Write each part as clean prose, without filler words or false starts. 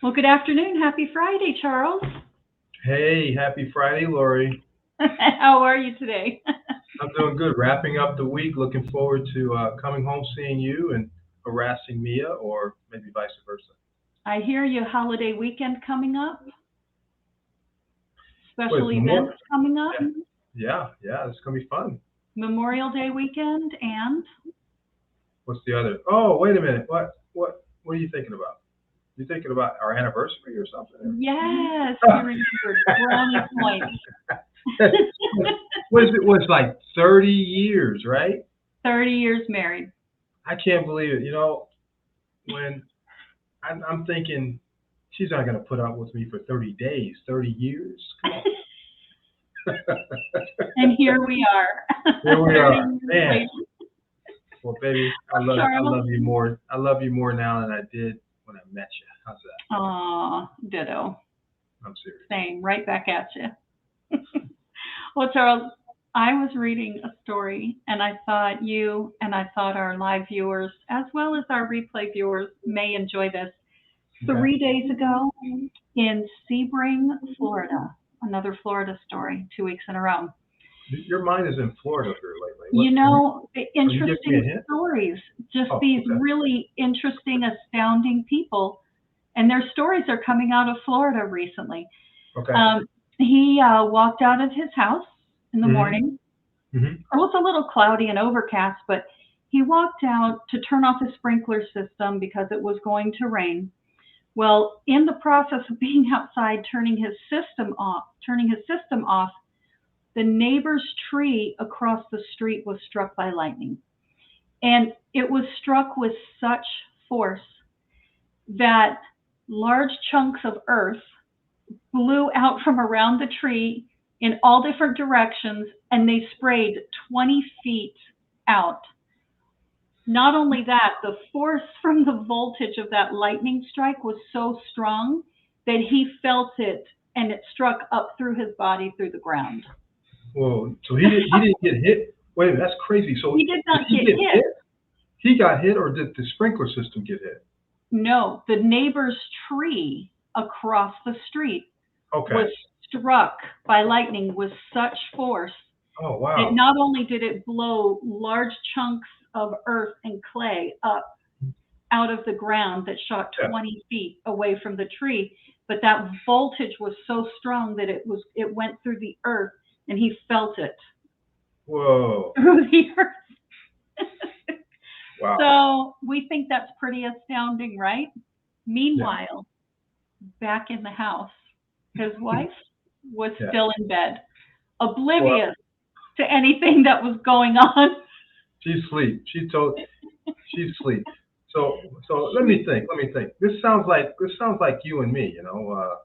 Well, good afternoon. Happy Friday, Charles. Hey, happy Friday, Lori. How are you today? I'm doing good. Wrapping up the week. Looking forward to coming home, seeing you, and harassing Mia, or maybe vice versa. I hear you holiday weekend coming up, Wait, special more? events coming up, Yeah, yeah. It's gonna be fun. Memorial Day weekend, and What's the other? Oh, wait a minute. What are you thinking about? You thinking about our anniversary or something? yes, you remembered brownie points. What is it? Was like 30 years, right? 30 years married. I can't believe it. When I'm thinking she's not gonna put up with me for 30 days, 30 years. Come on. And here we are, Here we 30 are, years man. later. Well, baby, I Oh, love I Charles. love you more. I love you more now than I did when I met you. How's that? Aw, ditto. I'm serious. Same, right back at you. Well, Charles, I was reading a story and I thought you and I thought our live viewers, as well as our replay viewers, may enjoy this. Okay. 3 days ago in Sebring, Florida, another Florida story, 2 weeks in a row. Your mind is in Florida here lately. You know, Are you giving me a interesting hint? stories, just Oh, these okay. really interesting, astounding people. And their stories are coming out of Florida recently. Okay. He walked out of his house in the Mhm. morning. Mhm. It was a little cloudy and overcast, but he walked out to turn off his sprinkler system because it was going to rain. Well, in the process of being outside turning his system off, the neighbor's tree across the street was struck by lightning. And it was struck with such force that large chunks of earth blew out from around the tree in all different directions and they sprayed 20 feet out. Not only that, the force from the voltage of that lightning strike was so strong that he felt it and it struck up through his body through the ground. Whoa. So he didn't get hit. Wait a minute. That's crazy. So He did did not he get get hit. hit? He got hit, or did the sprinkler system get hit? No, the neighbor's tree across the street Okay. was struck by lightning with such force Oh that wow. not only did it blow large chunks of earth and clay up out of the ground that shot Yeah. 20 feet away from the tree, but that voltage was so strong that it went through the earth and he felt it Whoa. through the earth. Wow. So we think that's pretty astounding, right? Yeah. Meanwhile, back in the house, his wife was Yeah. still in bed, Well, oblivious to anything that was going on. she's asleep. She's asleep. So let me think. Let me think. This sounds like you and me. You know.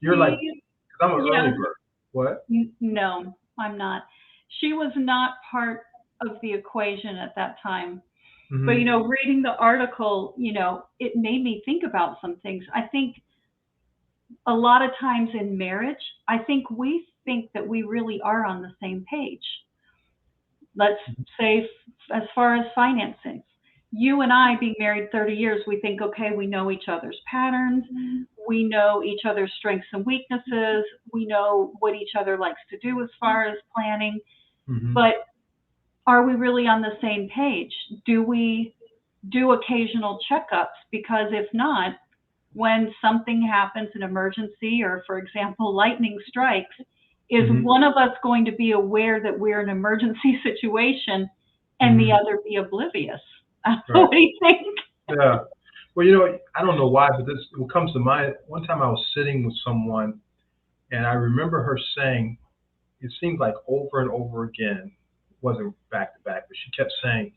You're like, She, 'cause I'm an early yeah, bird. What? no, I'm not. She was not part of the equation at that time. But, Mhm. reading the article, it made me think about some things. I think a lot of times in marriage, I think we think that we really are on the same page. Let's say, as far as financing, you and I being married 30 years, we think, okay, we know each other's patterns, we know each other's strengths and weaknesses, we know what each other likes to do as far as planning. Mhm. But are we really on the same page? Do we do occasional checkups? Because if not, when something happens, an emergency, or for example, lightning strikes, is Mhm. one of us going to be aware that we're in an emergency situation and the Mhm. other be oblivious? Right. What do you think? Yeah. Well, I don't know why, but this what comes to mind. One time I was sitting with someone, and I remember her saying, it seemed like over and over again, it wasn't back to back, but she kept saying,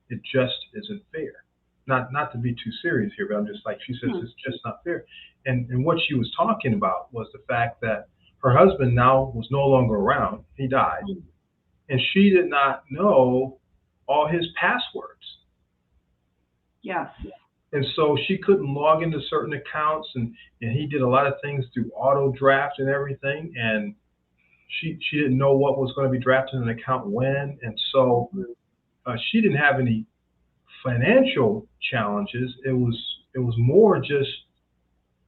it just isn't fair. Not to be too serious here, but I'm just like, she says Hmm. it's just not fair. And what she was talking about was the fact that her husband now was no longer around. He died, and she did not know all his passwords. Yes. And so she couldn't log into certain accounts, and he did a lot of things through auto draft and everything, and she didn't know what was going to be drafted in an account when, and so she didn't have any financial challenges. It was more just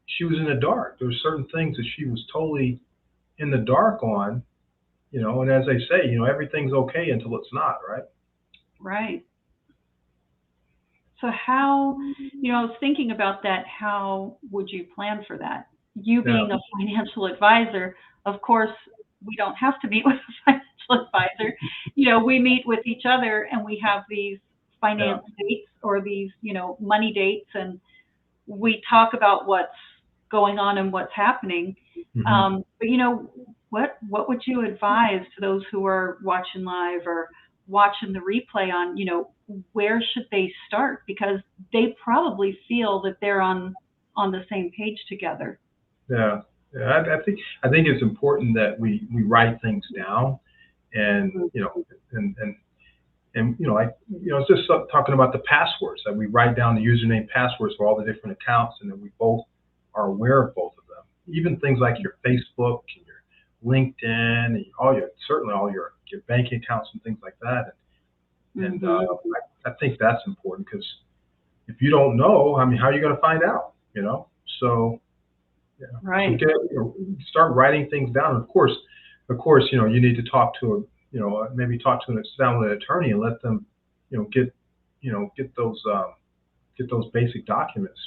she was in the dark. There were certain things that she was totally in the dark on, and as they say, everything's okay until it's not, right? Right. So how, I was thinking about that. How would you plan for that? You Yeah, being a financial advisor, of course, we don't have to meet with a financial advisor. We meet with each other and we have these yeah. finance dates or these, money dates, and we talk about what's going on and what's happening. Hmm. But what would you advise to those who are watching live or watching the replay on, where should they start? Because they probably feel that they're on the same page together. Yeah, yeah. I think it's important that we write things down, and it's just talking about the passwords that we write down the username passwords for all the different accounts, and that we both are aware of both of them. Even things like your Facebook and your LinkedIn and certainly all your banking accounts and things like that. And Hmm. I think that's important because if you don't know, I mean, how are you going to find out? So yeah. So Right. start writing things down. And of course, you need to talk to maybe talk to sit down with an attorney and let them, get, get those basic documents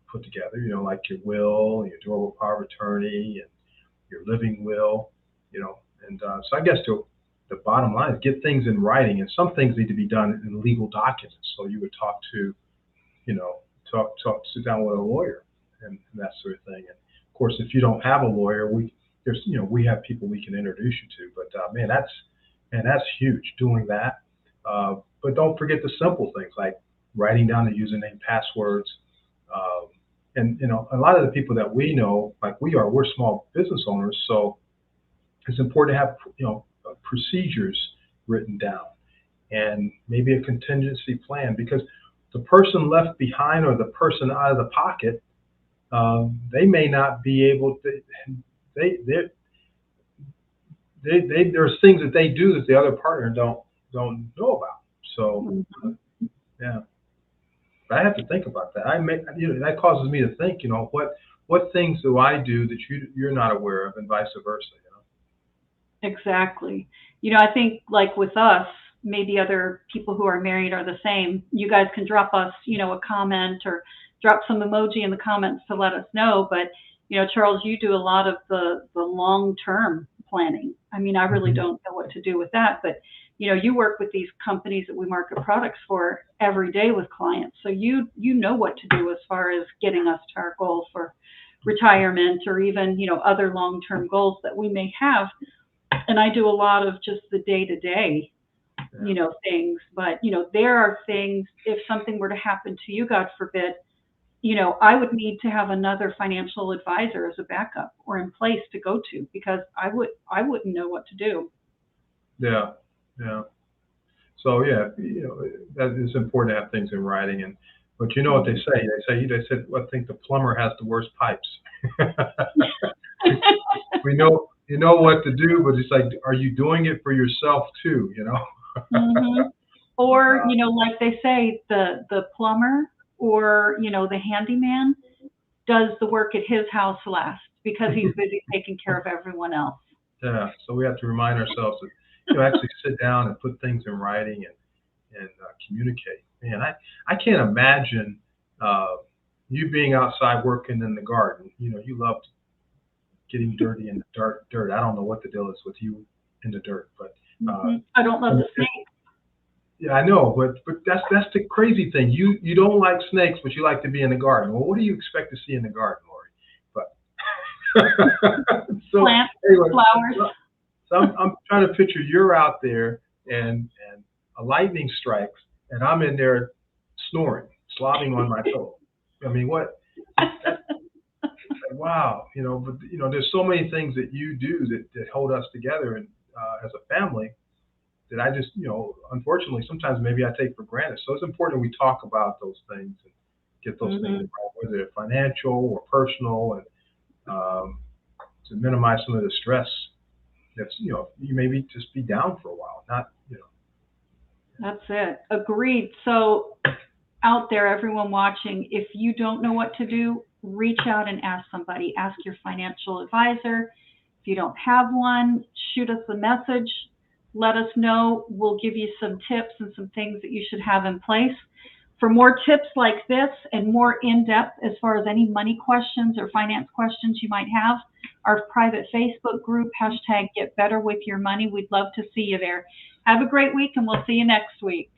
put together. Like your will, your durable power of attorney, and your living will. So I guess the bottom line is get things in writing, and some things need to be done in legal documents. So you would talk to, sit down with a lawyer and that sort of thing. And of course, if you don't have a lawyer, we have people we can introduce you to. But that's huge doing that. But don't forget the simple things like writing down the username, passwords, um, and a lot of the people that we know, like we're small business owners, so it's important to have procedures written down and maybe a contingency plan because the person left behind or the person out of the pocket, they may not be able to. They there's things that they do that the other partner don't know about. So Hmm. yeah, I have to think about that. That causes me to think. What things do I do that you're not aware of, and vice versa. Exactly. I think like with us, maybe other people who are married are the same. You guys can drop us, a comment or drop some emoji in the comments to let us know. But, Charles, you do a lot of the long-term planning. I mean, I really Hmm. don't know what to do with that, but, you work with these companies that we market products for every day with clients. So you know what to do as far as getting us to our goal for retirement or even, other long-term goals that we may have. And I do a lot of just the day to day, Yeah. things. But, there are things, if something were to happen to you, God forbid, I would need to have another financial advisor as a backup or in place to go to because I wouldn't know what to do. Yeah. Yeah. So yeah, that it's important to have things in writing. But you know what they Mhm. say? They said, I think the plumber has the worst pipes. We know you know what to do, but it's like, are you doing it for yourself too? Mhm. Or, like they say, the plumber or, the handyman does the work at his house last because he's busy taking care of everyone else. Yeah. So we have to remind ourselves that actually sit down and put things in writing and communicate. Man, I can't imagine uh, you being outside working in the garden. You love getting dirty in the dirt. I don't know what the deal is with you in the dirt, but uh, I don't love and the snake. yeah, I know, but that's the crazy thing. You don't like snakes, but you like to be in the garden. Well, what do you expect to see in the garden, Lori? But so Plants, anyway, flowers. so I'm trying to picture you're out there and a lightning strikes and I'm in there snoring, slobbing on my pillow. I mean, what? That's like, wow, But there's so many things that you do that hold us together and as a family that I just, unfortunately, sometimes maybe I take for granted. So it's important we talk about those things and get those things Hmm. right, whether they're financial or personal, and um, to minimize some of the stress. That's you maybe just be down for a while, not. That's it. Agreed. So out there, everyone watching, if you don't know what to do, reach out and ask somebody. Ask your financial advisor. If you don't have one, shoot us a message. Let us know. We'll give you some tips and some things that you should have in place. For more tips like this and more in-depth as far as any money questions or finance questions you might have, our private Facebook group, #GetBetterWithYourMoney. We'd love to see you there. Have a great week, and we'll see you next week.